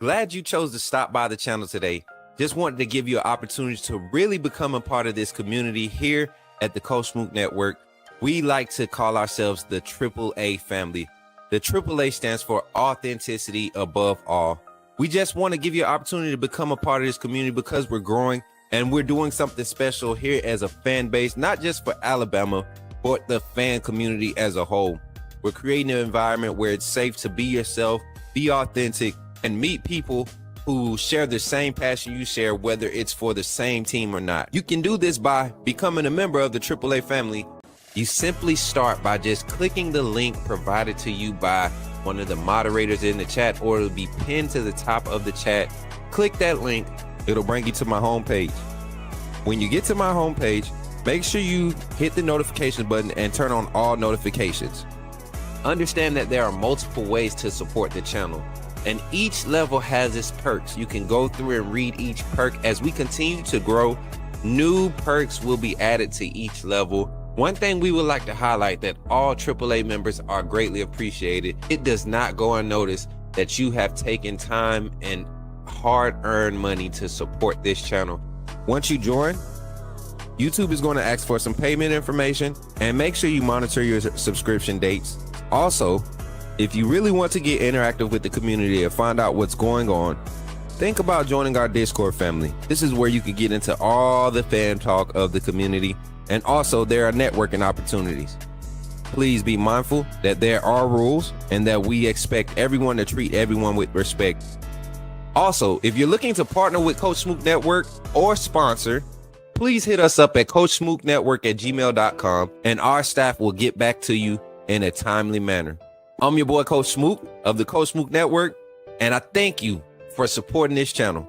Glad you chose to stop by the channel today. Just wanted to give you an opportunity to really become a part of this community here at the Coach Smook Network. We like to call ourselves the AAA family. The AAA stands for authenticity above all. We just want to give you an opportunity to become a part of this community because we're growing and we're doing something special here as a fan base, not just for Alabama, but the fan community as a whole. We're creating an environment where it's safe to be yourself, be authentic, and meet people who share the same passion you share, whether it's for the same team or not. You can do this by becoming a member of the AAA family. You simply start by just clicking the link provided to you by one of the moderators in the chat, or it'll be pinned to the top of the chat. Click that link, it'll bring you to my homepage. When you get to my homepage, make sure you hit the notification button and turn on all notifications. Understand that there are multiple ways to support the channel, and each level has its perks. You can go through and read each perk. As we continue to grow, new perks will be added to each level. One thing we would like to highlight that all AAA members are greatly appreciated. It does not go unnoticed that you have taken time and hard-earned money to support this channel. Once you join, YouTube is going to ask for some payment information, and make sure you monitor your subscription dates. Also, if you really want to get interactive with the community and find out what's going on, think about joining our Discord family. This is where you can get into all the fan talk of the community, and also there are networking opportunities. Please be mindful that there are rules and that we expect everyone to treat everyone with respect. Also, if you're looking to partner with Coach Smook Network or sponsor, please hit us up at coachsmooknetwork@gmail.com, and our staff will get back to you in a timely manner. I'm your boy, Coach Smook of the Coach Smook Network, and I thank you for supporting this channel.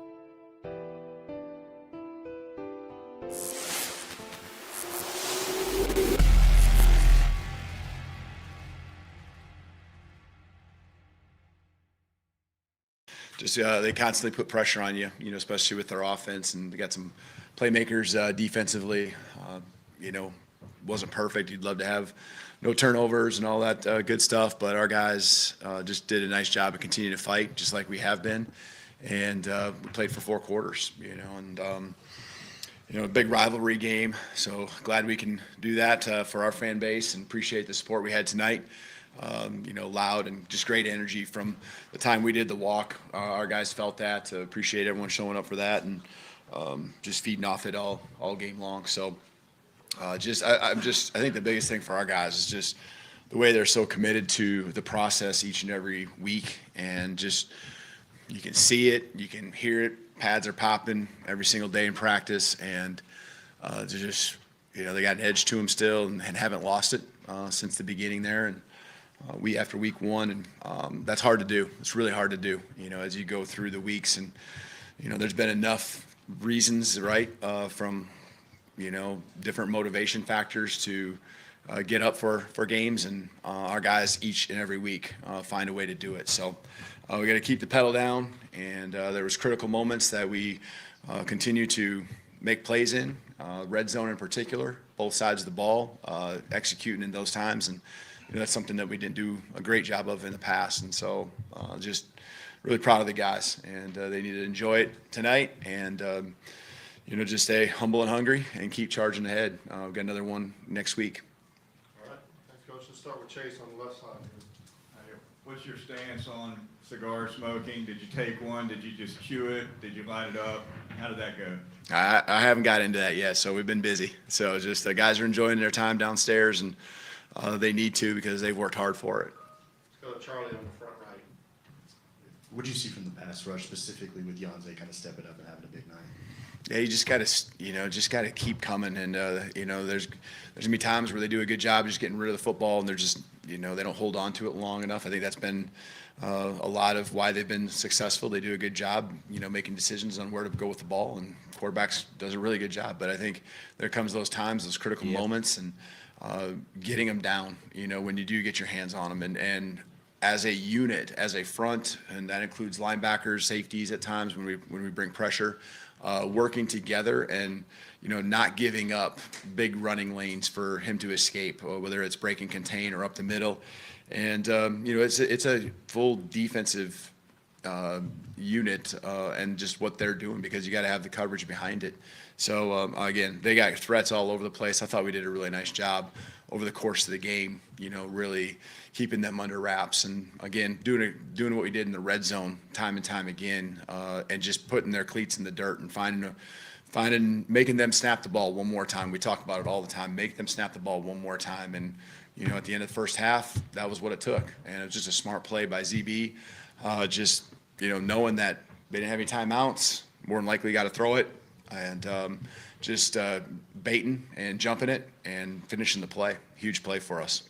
Just they constantly put pressure on you, especially with their offense, and they got some playmakers defensively. Wasn't perfect. You'd love to have no turnovers and all that good stuff, but our guys just did a nice job of continuing to fight, just like we have been, and we played for 4 quarters, a big rivalry game. So glad we can do that for our fan base, and appreciate the support we had tonight. Loud and just great energy from the time we did the walk. Our guys felt that. Appreciate everyone showing up for that, and just feeding off it all game long. So I think the biggest thing for our guys is just the way they're so committed to the process each and every week, and just you can see it, you can hear it. Pads are popping every single day in practice, and they're just they got an edge to them still, and haven't lost it since the beginning there. And after week 1, and that's hard to do. It's really hard to do, as you go through the weeks, and there's been enough reasons, right, from different motivation factors to get up for games, and our guys each and every week find a way to do it. So we got to keep the pedal down, and there was critical moments that we continue to make plays in, red zone in particular, both sides of the ball, executing in those times, and that's something that we didn't do a great job of in the past. And so just really proud of the guys, and they need to enjoy it tonight, and just stay humble and hungry and keep charging ahead. We've got another one next week. All right, thanks, Coach. Let's start with Chase on the left side here. What's your stance on cigar smoking? Did you take one? Did you just chew it? Did you light it up? How did that go? I haven't got into that yet, so we've been busy. So just the guys are enjoying their time downstairs, and they need to, because they've worked hard for it. Let's go to Charlie on the front right. What did you see from the pass rush, specifically with Yanze kind of stepping up and having a big night? Yeah, you just gotta keep coming, and there's gonna be times where they do a good job just getting rid of the football, and they're just they don't hold on to it long enough. I think that's been a lot of why they've been successful. They do a good job, making decisions on where to go with the ball, and quarterbacks does a really good job. But I think there comes those times, those critical moments, and getting them down, when you do get your hands on them, and as a unit, as a front, and that includes linebackers, safeties at times when we bring pressure, working together, and not giving up big running lanes for him to escape, whether it's break and contain or up the middle. And it's a full defensive unit and just what they're doing, because you got to have the coverage behind it. So again, they got threats all over the place. I thought we did a really nice job over the course of the game, really keeping them under wraps, and again doing what we did in the red zone time and time again, and just putting their cleats in the dirt and making them snap the ball one more time. We talk about it all the time. Make them snap the ball one more time, and at the end of the first half, that was what it took, and it was just a smart play by ZB. Just knowing that they didn't have any timeouts, more than likely got to throw it, and just baiting and jumping it and finishing the play. Huge play for us.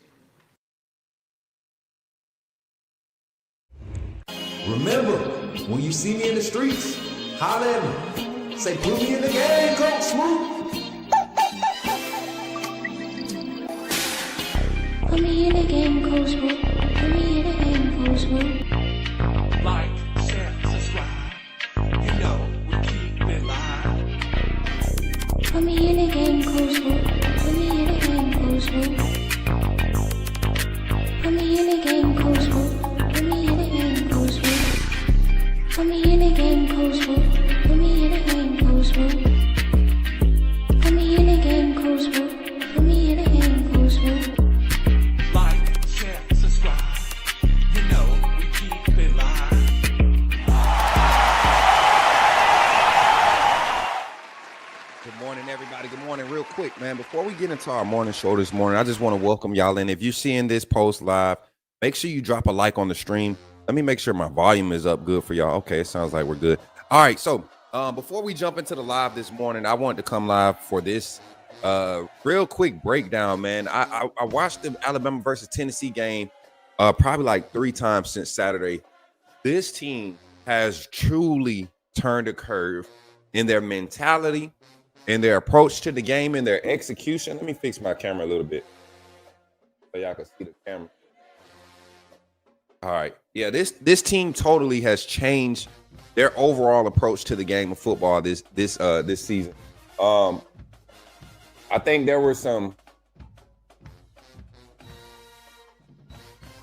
Remember, when you see me in the streets, holler at me. Say, put me in the game, Coach Smook. Put me in the game, Coach Smook. Put me in the game, Coach Smook. Like, share, subscribe. You know we keep it live. Put me in the game, Coach Smook. Put me in the game, Coach Smook. Put me in the game, Coach Smook. Put me in the game, Coach Smook. Put me in the game, Coach Smook. Put me in the game, Coach Smook. Put me in the game, Coach Smook. Put me in the game, Coach Smook. Like, share, subscribe. You know we keep it live. Good morning, everybody. Good morning. Real quick, man, before we get into our morning show this morning, I just want to welcome y'all in. If you're seeing this post live, make sure you drop a like on the stream. Let me make sure my volume is up good for y'all. Okay, it sounds like we're good. All right, so before we jump into the live this morning, I wanted to come live for this real quick breakdown, man. I watched the Alabama versus Tennessee game probably like 3 times since Saturday. This team has truly turned a curve in their mentality, in their approach to the game, in their execution. Let me fix my camera a little bit so y'all can see the camera. All right. Yeah, this team totally has changed their overall approach to the game of football this season. I think there were some.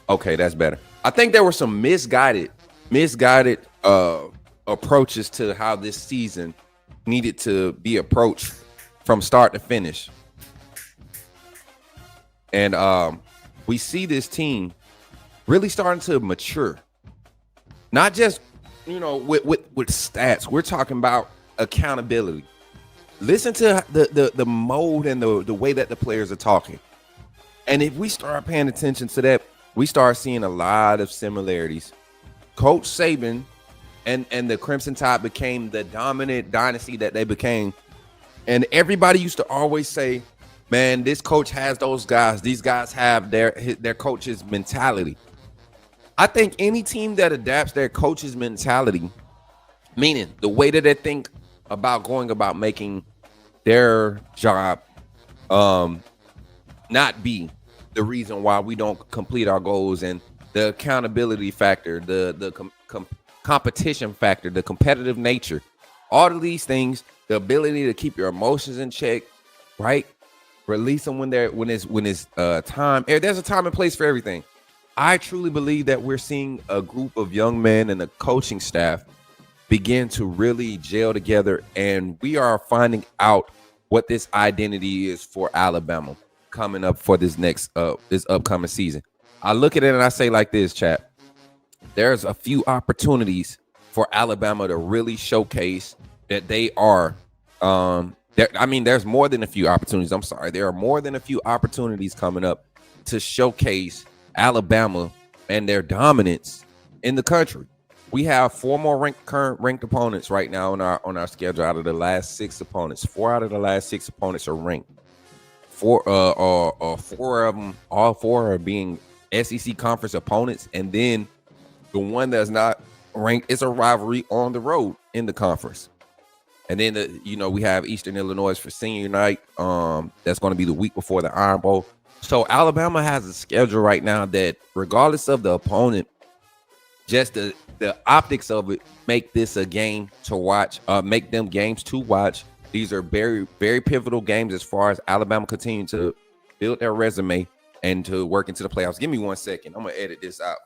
Okay, that's better. I think there were some misguided approaches to how this season needed to be approached from start to finish. And we see this team really starting to mature. Not just, with stats. We're talking about accountability. Listen to the mode and the way that the players are talking. And if we start paying attention to that, we start seeing a lot of similarities. Coach Saban and the Crimson Tide became the dominant dynasty that they became. And everybody used to always say, man, this coach has those guys. These guys have their coach's mentality. I think any team that adapts their coach's mentality, meaning the way that they think about going about making their job not be the reason why we don't complete our goals, and the accountability factor, the competition factor, the competitive nature, all of these things, the ability to keep your emotions in check, right? Release them when it's time. There's a time and place for everything. I truly believe that we're seeing a group of young men and the coaching staff begin to really gel together, and we are finding out what this identity is for Alabama coming up for this upcoming season. I look at it and I say like this, chat. There's a few opportunities for Alabama to really showcase that they are there's more than a few opportunities. I'm sorry. There are more than a few opportunities coming up to showcase Alabama and their dominance in the country. We have 4 more current ranked opponents right now on our schedule. Out of the last 6 opponents, 4 out of the last 6 opponents are ranked. 4 of them, all 4 are being SEC conference opponents, and then the one that's not ranked is a rivalry on the road in the conference. And then we have Eastern Illinois for senior night. That's going to be the week before the Iron Bowl. So Alabama has a schedule right now that, regardless of the opponent, just the optics of it make this a game to watch. Make them games to watch. These are very, very pivotal games as far as Alabama continuing to build their resume and to work into the playoffs. Give me 1 second. I'm gonna edit this out.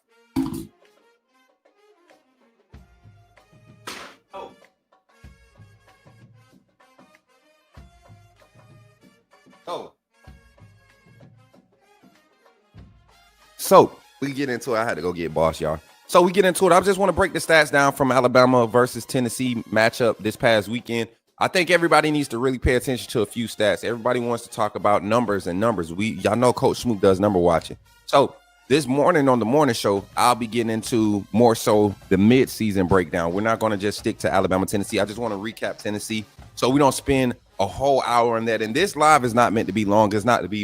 So we get into it. I had to go get boss, y'all. So we get into it. I just want to break the stats down from Alabama versus Tennessee matchup this past weekend. I think everybody needs to really pay attention to a few stats. Everybody wants to talk about numbers and numbers. Y'all know Coach Smook does number watching. So this morning on the morning show, I'll be getting into more so the mid-season breakdown. We're not going to just stick to Alabama, Tennessee. I just want to recap Tennessee so we don't spend a whole hour on that. And this live is not meant to be long. It's not to be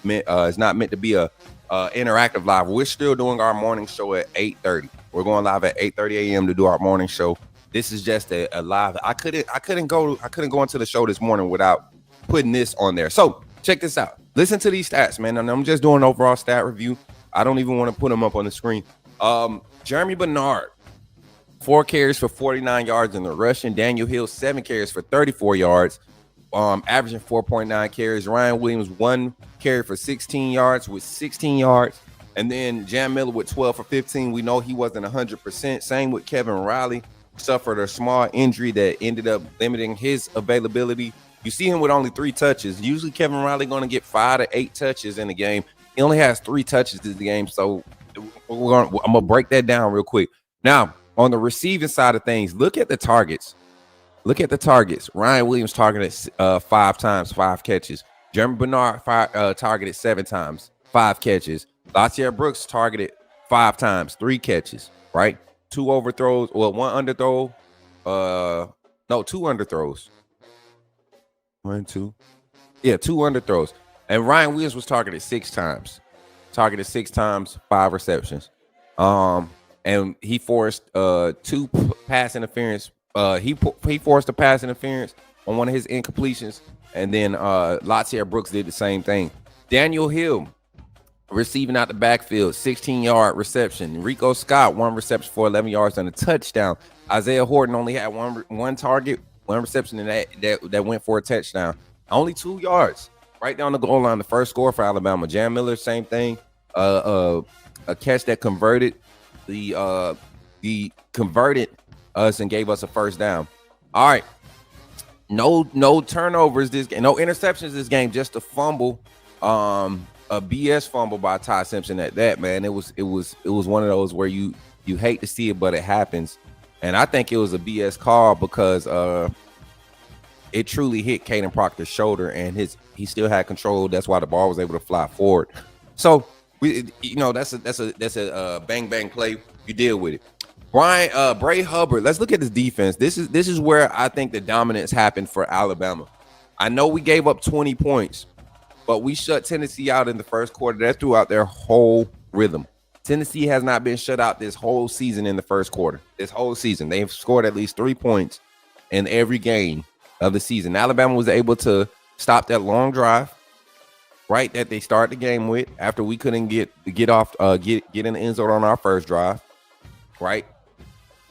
it's not meant to be a interactive live. We're still doing our morning show at 8:30. We're going live at 8:30 a.m. to do our morning show. This is just a live. I couldn't go into the show this morning without putting this on there. So check this out. Listen to these stats, man. And I'm just doing an overall stat review. I don't even want to put them up on the screen. Jeremy Bernard, 4 carries for 49 yards in the rushing. Daniel Hill, 7 carries for 34 yards, averaging 4.9 carries. Ryan Williams, 1 carry for 16 yards with 16 yards. And then Jam Miller with 12 for 15. We know he wasn't 100%. Same with Kevin Riley. Suffered a small injury that ended up limiting his availability. You see him with only 3 touches. Usually Kevin Riley going to get 5 to 8 touches in the game. He only has 3 touches in the game. So I'm going to break that down real quick. Now, on the receiving side of things, look at the targets. Look at the targets. Ryan Williams targeted 5 times, 5 catches. Jeremy Bernard targeted 7 times, 5 catches. Latair Brooks targeted 5 times, 3 catches, right? 2 overthrows, well, 1 underthrow. 2 underthrows. 1, 2. Yeah, 2 underthrows. And Ryan Williams was targeted 6 times. 5 receptions. And he forced 2 pass interference. He forced a pass interference on one of his incompletions. And then Latair Brooks did the same thing. Daniel Hill receiving out the backfield, 16-yard reception. Rico Scott, 1 reception for 11 yards and a touchdown. Isaiah Horton only had one target, 1 reception, and that went for a touchdown. Only 2 yards right down the goal line. The first score for Alabama. Jam Miller, same thing. A catch that converted converted us and gave us a first down. All right. No turnovers this game, no interceptions this game, just a fumble. A BS fumble by Ty Simpson at that, man. It was one of those where you hate to see it, but it happens. And I think it was a BS call because it truly hit Caden Proctor's shoulder, and he still had control. That's why the ball was able to fly forward. So that's a bang bang play. You deal with it. Bray Hubbard. Let's look at this defense. This is where I think the dominance happened for Alabama. I know we gave up 20 points, but we shut Tennessee out in the first quarter. That threw out their whole rhythm. Tennessee has not been shut out this whole season in the first quarter. This whole season, they've scored at least 3 points in every game of the season. Alabama was able to stop that long drive, right, that they started the game with after we couldn't get in the end zone on our first drive, right?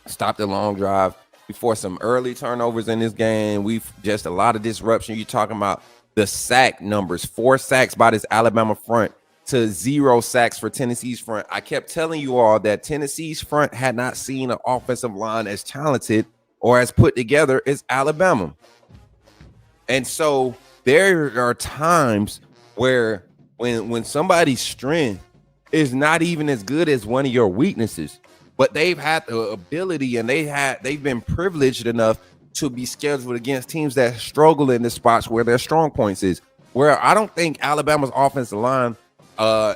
Stop the long drive before some early turnovers in this game. We've just a lot of disruption. You're talking about the sack numbers, 4 sacks by this Alabama front to 0 sacks for Tennessee's front. I kept telling you all that Tennessee's front had not seen an offensive line as talented or as put together as Alabama. And so there are times where when somebody's strength is not even as good as one of your weaknesses, but they've had the ability and they've been privileged enough to be scheduled against teams that struggle in the spots where their strong points is. Where I don't think Alabama's offensive line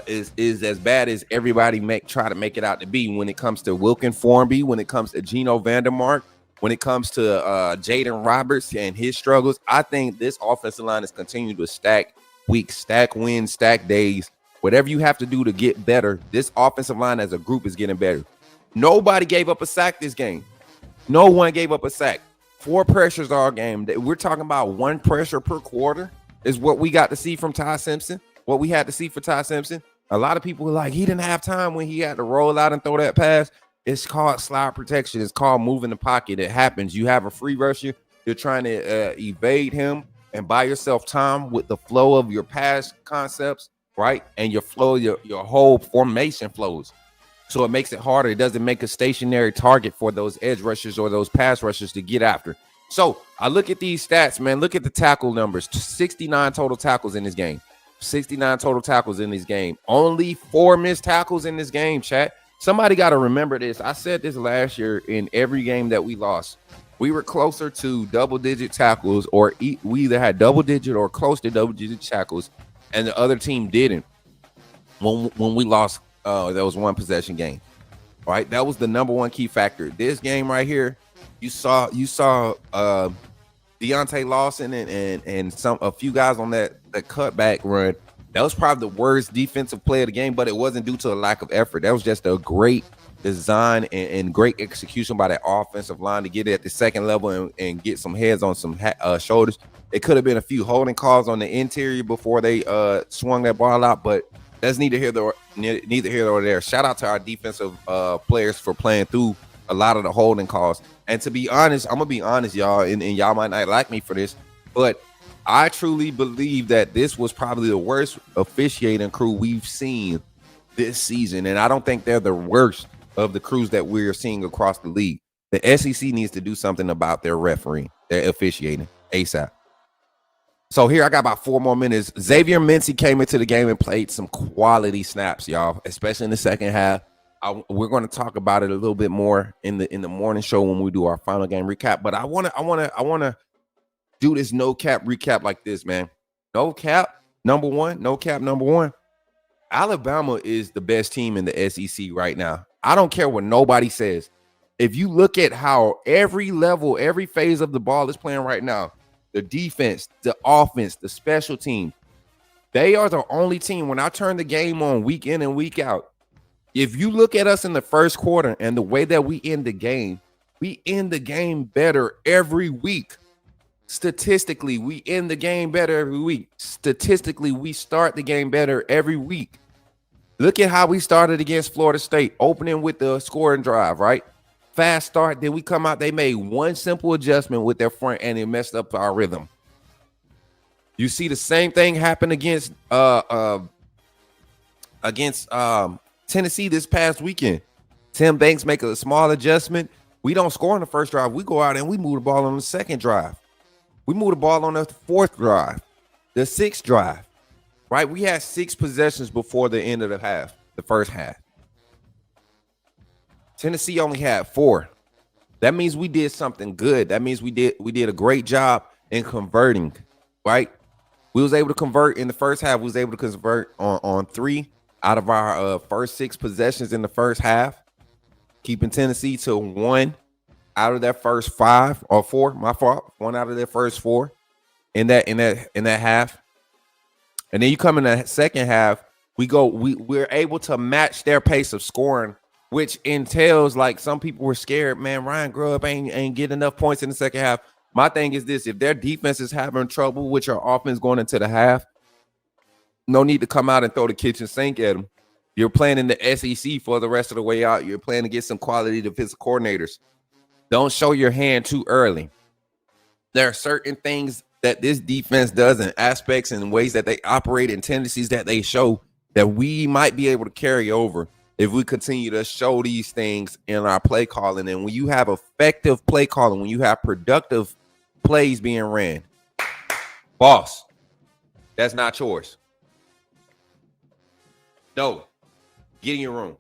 is as bad as everybody try to make it out to be when it comes to Wilkin Formby, when it comes to Geno Vandermark, when it comes to Jaden Roberts and his struggles. I think this offensive line is continuing to stack weeks, stack wins, stack days. Whatever you have to do to get better, this offensive line as a group is getting better. Nobody gave up a sack this game. No one gave up a sack. 4 pressures all game. We're talking about 1 pressure per quarter is what we got to see from Ty Simpson. What we had to see for Ty Simpson. A lot of people were like, he didn't have time when he had to roll out and throw that pass. It's called slide protection. It's called moving the pocket. It happens. You have a free rusher. You're trying to evade him and buy yourself time with the flow of your pass concepts, right? And your flow, your whole formation flows. So it makes it harder. It doesn't make a stationary target for those edge rushers or those pass rushers to get after. So I look at these stats, man. Look at the tackle numbers. 69 total tackles in this game. 69 total tackles in this game. Only 4 missed tackles in this game, chat. Somebody got to remember this. I said this last year in every game that we lost. We were closer to double-digit tackles, or we either had double-digit or close to double-digit tackles, and the other team didn't. When we lost, that was one possession game. All right, that was the number one key factor. This game right here, you saw Deontay Lawson and a few guys on that cutback run. That was probably the worst defensive play of the game, but it wasn't due to a lack of effort. That was just a great design and great execution by that offensive line to get it at the second level and get some heads on some shoulders. It could have been a few holding calls on the interior before they swung that ball out, but that's neither here nor there. Shout out to our defensive players for playing through a lot of the holding calls. And to be honest, I'm gonna be honest, y'all, and y'all might not like me for this, but I truly believe that this was probably the worst officiating crew we've seen this season, and I don't think they're the worst of the crews that we're seeing across the league. The SEC needs to do something about their refereeing, their officiating ASAP. So here I got about 4 more minutes. Xavier Mincy came into the game and played some quality snaps, y'all, especially in the second half. We're going to talk about it a little bit more in the morning show when we do our final game recap. But I want to do this no cap recap like this, man. No cap number one. Alabama is the best team in the SEC right now. I don't care what nobody says. If you look at how every level, every phase of the ball is playing right now, the defense, the offense, the special team, they are the only team. When I turn the game on week in and week out, if you look at us in the first quarter and the way that we end the game better every week. Statistically, we end the game better every week. Statistically, we start the game better every week. Look at how we started against Florida State, opening with the scoring drive, right? Fast start. Then we come out. They made one simple adjustment with their front, and it messed up our rhythm. You see the same thing happen against Tennessee this past weekend. Tim Banks make a small adjustment. We don't score on the first drive. We go out and we move the ball on the second drive. We move the ball on the fourth drive, the sixth drive, right? We had 6 possessions before the end of the first half. Tennessee only had 4. That means we did something good. That means we did a great job in converting, right? We was able to convert in the first half. We was able to convert on 3 out of our first 6 possessions in the first half, keeping Tennessee to 1 out of their first 5 or 4. My fault. 1 out of their first 4 in that half. And then you come in the second half, we're able to match their pace of scoring, which entails, like, some people were scared, man, Ryan Grubb ain't getting enough points in the second half. My thing is this: if their defense is having trouble with your offense going into the half, no need to come out and throw the kitchen sink at them. You're playing in the SEC for the rest of the way out. You're playing to get some quality defensive coordinators. Don't show your hand too early. There are certain things that this defense does, and aspects and ways that they operate, and tendencies that they show that we might be able to carry over if we continue to show these things in our play calling. And when you have effective play calling, when you have productive plays being ran, boss, that's not yours. No, get in your room.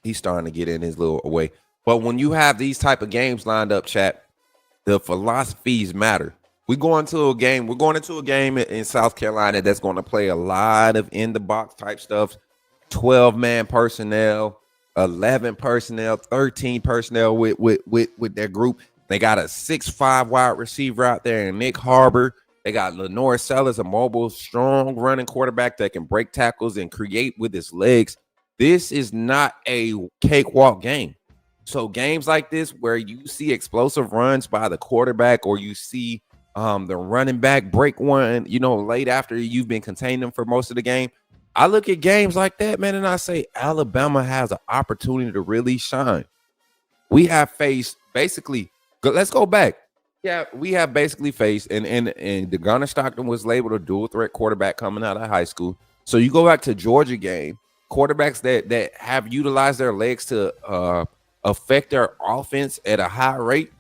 He's starting to get in his little way. But when you have these type of games lined up, chat, the philosophies matter. We're going into a game in South Carolina that's going to play a lot of in-the-box type stuff, 12-man personnel, 11 personnel, 13 personnel with their group. They got a 6'5" wide receiver out there, and Nick Harbor. They got Lenore Sellers, a mobile, strong running quarterback that can break tackles and create with his legs. This is not a cakewalk game. So games like this where you see explosive runs by the quarterback, or you see the running back break one, late after you've been containing them for most of the game. I look at games like that, man, and I say Alabama has an opportunity to really shine. We have faced let's go back. Yeah, we have basically faced, and DeGarner Stockton was labeled a dual threat quarterback coming out of high school. So you go back to Georgia game, quarterbacks that have utilized their legs to affect their offense at a high rate.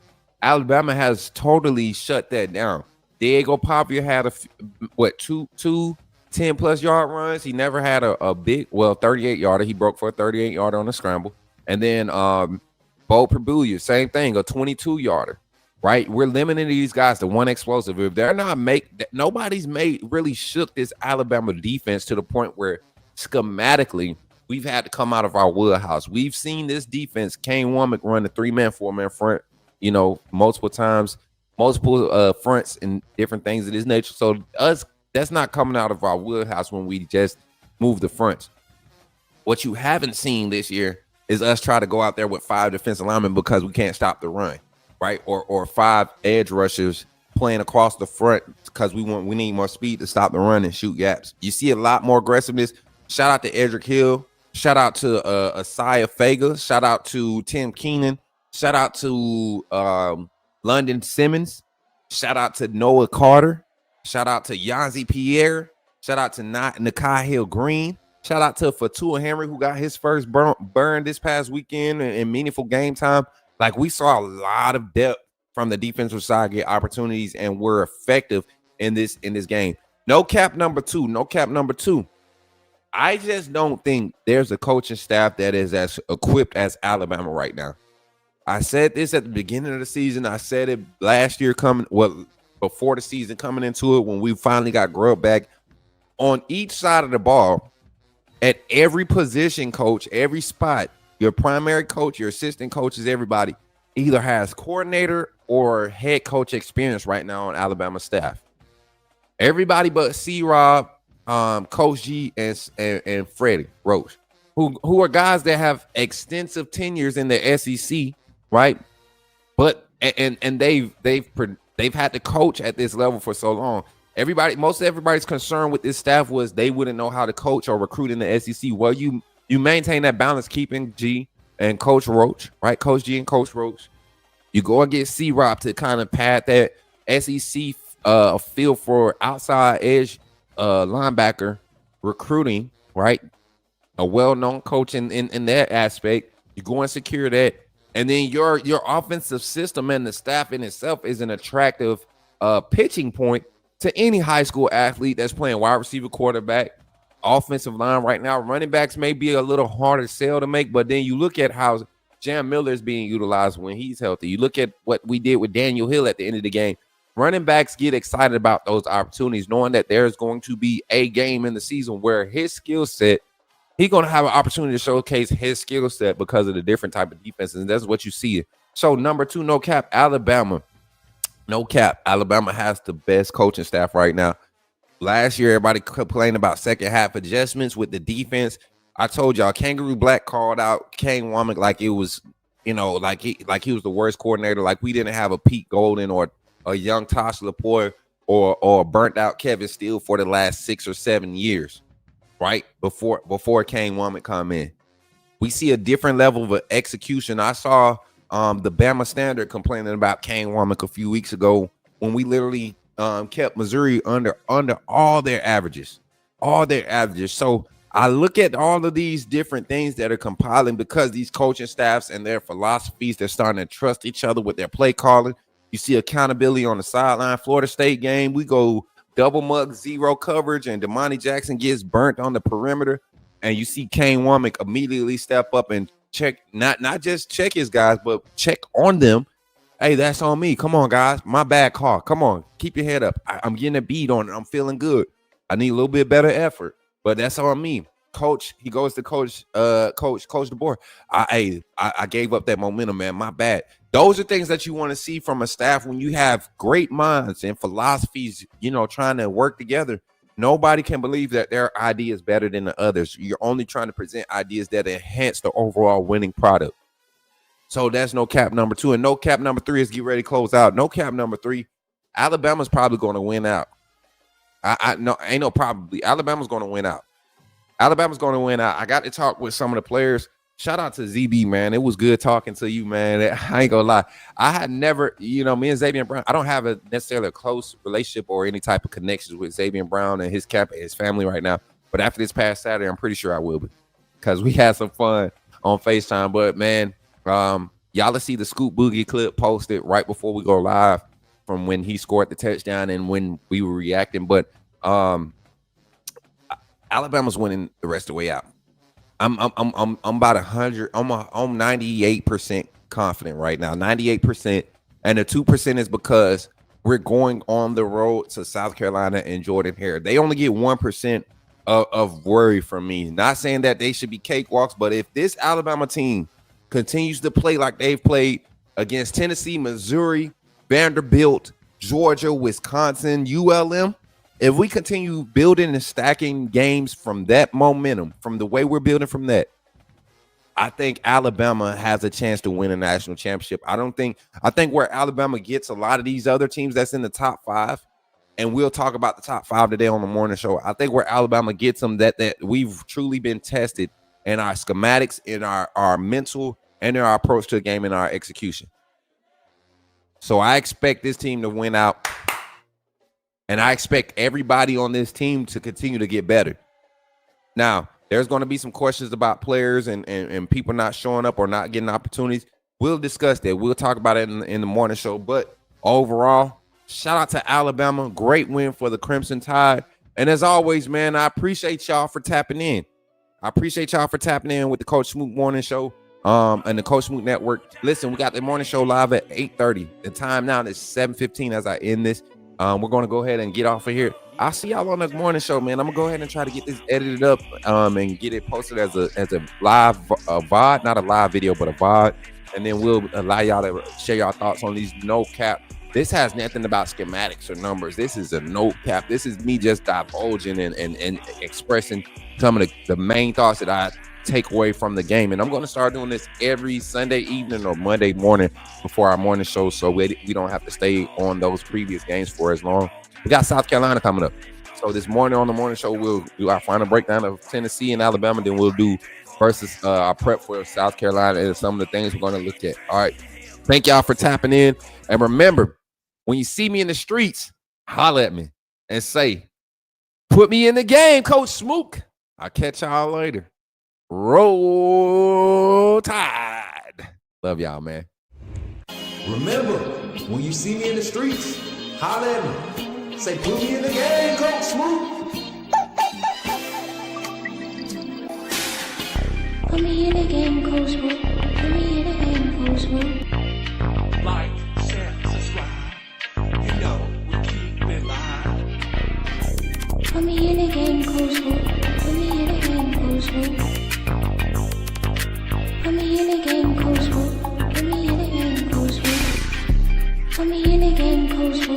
Alabama has totally shut that down. Diego Pavia had two 10-plus yard runs. He never had a big, 38 yarder. He broke for a 38 yarder on the scramble. And then Bo Perbulia, same thing, a 22 yarder. Right, we're limiting these guys to one explosive. If they're not nobody's really shook this Alabama defense to the point where schematically we've had to come out of our wheelhouse. We've seen this defense, Kane Womack, run the 3-man, 4-man front, multiple times, multiple fronts and different things of this nature. So that's not coming out of our wheelhouse when we just move the fronts. What you haven't seen this year is us try to go out there with 5 defensive linemen because we can't stop the run. Right, or 5 edge rushers playing across the front because we need more speed to stop the run and shoot gaps. You see a lot more aggressiveness. Shout out to Edric Hill. Shout out to Asaya Fega. Shout out to Tim Keenan. Shout out to London Simmons. Shout out to Noah Carter. Shout out to Yanzi Pierre. Shout out to Nakai Hill Green. Shout out to Fatua Henry, who got his first burn this past weekend in meaningful game time. Like, we saw a lot of depth from the defensive side get opportunities and were effective in this game. No cap number two. I just don't think there's a coaching staff that is as equipped as Alabama right now. I said this at the beginning of the season. I said it last year before the season coming into it when we finally got Grubb back. On each side of the ball, at every position coach, every spot, your primary coach, your assistant coaches, everybody either has coordinator or head coach experience right now on Alabama staff. Everybody but C-Rob, Coach G, and Freddie Roach, who are guys that have extensive tenures in the SEC, right? But and they've had to coach at this level for so long. Most of everybody's concern with this staff was they wouldn't know how to coach or recruit in the SEC. Well, you maintain that balance, keeping G and Coach Roach, right? Coach G and Coach Roach. You go and get C-Rob to kind of pad that SEC feel for outside edge linebacker recruiting, right? A well-known coach in that aspect. You go and secure that. And then your offensive system and the staff in itself is an attractive pitching point to any high school athlete that's playing wide receiver, quarterback, offensive line right now. Running backs may be a little harder sell to make, but then you look at how Jam Miller is being utilized when he's healthy. You look at what we did with Daniel Hill at the end of the game. Running backs get excited about those opportunities, knowing that there's going to be a game in the season where his skill set, he's going to have an opportunity to showcase his skill set because of the different type of defenses, and that's what you see. So number 2, no cap, Alabama. No cap, Alabama has the best coaching staff right now. Last year, everybody complained about second half adjustments with the defense. I told y'all, Kangaroo Black called out Kane Womack like it was, like he was the worst coordinator. Like we didn't have a Pete Golden or a young Tosh Lapointe or burnt out Kevin Steele for the last 6 or 7 years, right? Before Kane Womack come in. We see a different level of execution. I saw the Bama Standard complaining about Kane Womack a few weeks ago when we literally kept Missouri under all their averages. So I look at all of these different things that are compiling because these coaching staffs and their philosophies, they're starting to trust each other with their play calling. You see accountability on the sideline. Florida State game, we go double mug, zero coverage, and Damani Jackson gets burnt on the perimeter. And you see Kane Womack immediately step up and check, not just check his guys, but check on them. Hey, that's on me. Come on, guys. My bad call. Come on. Keep your head up. I'm getting a beat on it. I'm feeling good. I need a little bit better effort, but that's on me. Coach, he goes to Coach DeBoer. I gave up that momentum, man. My bad. Those are things that you want to see from a staff when you have great minds and philosophies, trying to work together. Nobody can believe that their idea is better than the others. You're only trying to present ideas that enhance the overall winning product. So that's no cap number 2. And no cap number 3 is get ready to close out. No cap number 3, Alabama's probably going to win out. Ain't no probably. Alabama's going to win out. I got to talk with some of the players. Shout out to ZB, man. It was good talking to you, man. I ain't gonna lie. I had never, me and Xavier Brown, I don't have necessarily a close relationship or any type of connections with Xavier Brown and his family right now. But after this past Saturday, I'm pretty sure I will be because we had some fun on FaceTime. But, man, Y'all will see the Scoop Boogie clip posted right before we go live from when he scored the touchdown and when we were reacting. But Alabama's winning the rest of the way out. I'm about 100. I'm 98% confident right now. 98%, and the 2% is because we're going on the road to South Carolina and Jordan Hare. They only get 1% of worry from me. Not saying that they should be cakewalks, but if this Alabama team continues to play like they've played against Tennessee, Missouri, Vanderbilt, Georgia, Wisconsin, ULM, if we continue building and stacking games from that momentum, from the way we're building from that, I think Alabama has a chance to win a national championship. I think where Alabama gets a lot of these other teams that's in the top 5, and we'll talk about the top 5 today on the morning show. I think where Alabama gets them that we've truly been tested in our schematics, in our mental, and in our approach to the game and our execution. So I expect this team to win out. And I expect everybody on this team to continue to get better. Now, there's going to be some questions about players and people not showing up or not getting opportunities. We'll discuss that. We'll talk about it in the morning show. But overall, shout out to Alabama. Great win for the Crimson Tide. And as always, man, I appreciate y'all for tapping in. I appreciate y'all for tapping in with the Coach Smook Morning Show and the Coach Smook Network. Listen, we got the morning show live at 8:30. The time now is 7:15 as I end this. We're going to go ahead and get off of here. I'll see y'all on the morning show, man. I'm going to go ahead and try to get this edited up and get it posted as a live VOD, not a live video, but a VOD. And then we'll allow y'all to share your thoughts on these no cap. This has nothing about schematics or numbers. This is a no cap. This is me just divulging and expressing some of the main thoughts that I take away from the game. And I'm going to start doing this every Sunday evening or Monday morning before our morning show, so we don't have to stay on those previous games for as long. We got South Carolina coming up, so this morning on the morning show we'll do our final breakdown of Tennessee and Alabama. Then we'll do versus our prep for South Carolina and some of the things we're going to look at. All right, thank y'all for tapping in, and remember, when you see me in the streets, holler at me and say, put me in the game, Coach Smook. I'll catch y'all later. Roll Tide. Love y'all, man. Remember, when you see me in the streets, holler at me. Say, put me in the game, Coach Smook. Put me in the game, Coach Smook. Put me in the game, Coach Smook. Like, share, subscribe. You know we keep it live. Put me in the game, Coach Smook. Put me in the game, Coach Smook. Put me in the game, Coach Smook. Put me in the game, Coach Smook. Put me in the game, Coach Smook.